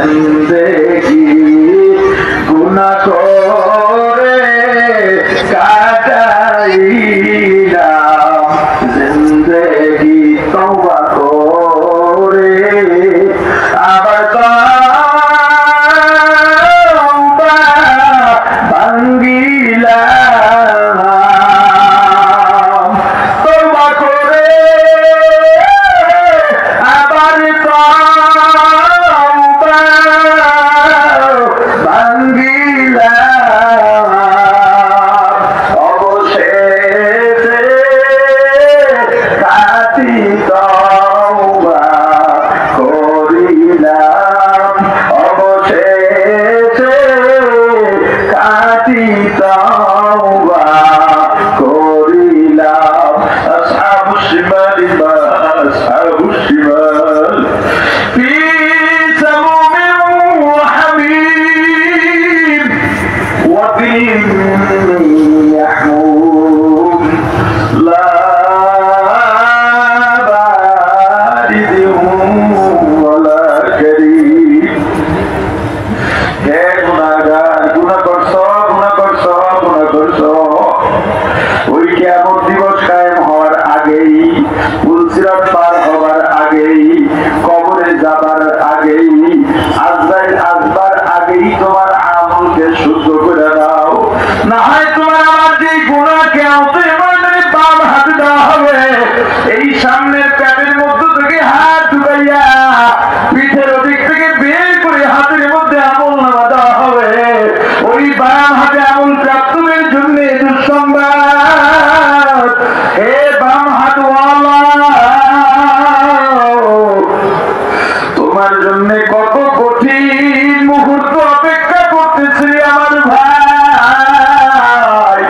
জিন্দেগি গুনাহ করে কাটাইলাম, জিন্দেগি তওবা করে আবার তওবা ভাঙ্গিলাম, তওবা করে আবার তওবা ভাঙ্গিলাম, অবশেষে খাঁটি তওবা করিলাম, অবশেষে খাঁটি তওবা করিলাম। আসহাবুশ শিমাল মা আসহাবুশ শিমাল ফি সামুমিন ওয়া হামীম ওয়া দিন ইয়াহমুম লা বারিদিন ওয়ালা কারীম। হে গুনাহগার, গুনাহ করছো, গুনাহ করছো, গুনাহ করছো। ওই কিয়ামত দিবস কায়েম হওয়ার আগেই, পুলসিরাত পার হওয়ার আগেই, কবরে যাবার আগেই, আজরাইল আসবার আগেই তোমার আমলকে শুদ্ধ করে দাও। না হয় তোমার আমার যে গুনাহকে আওতে মানে বাম হাতে দেওয়া হবে, এই সামনের প্যাটের মধ্য থেকে হাত ঢুকাইয়া পিঠের ওদিক থেকে বের করে হাতের মধ্যে আমল নামা দেওয়া হবে। ওই বাম হাতে আমল প্রাপ্তদের জন্য দুঃসংবাদ, হে বাম হাতওয়ালা, তোমার জন্য কত কঠিন মুহূর্ত অপেক্ষা করতেছে আমার ভাই।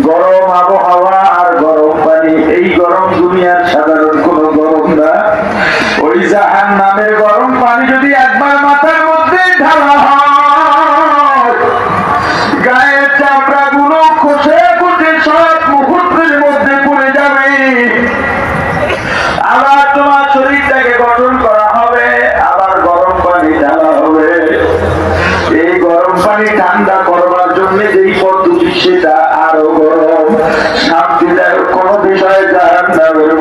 গরম আবহাওয়া আর গরম পানি, এই গরম দুনিয়ার সাধারণ কোন গরম না। ওই জাহান্নামের গরম পানি যদি একবার মাথার মধ্যে ঢালা হয়, গায়ের চামড়া গুলো খসে খসে সব মুহূর্তের মধ্যে পড়ে যাবে। আবার তোমার শরীরটাকে গঠন করা হবে, আবার গরম পানি ঢালা হবে। এই গরম পানি ঠান্ডা করবার জন্য যেই পদ্ধতি, সেটা আরো গরম। শান্তিদায়ক কোন বিষয় জাহান্নামের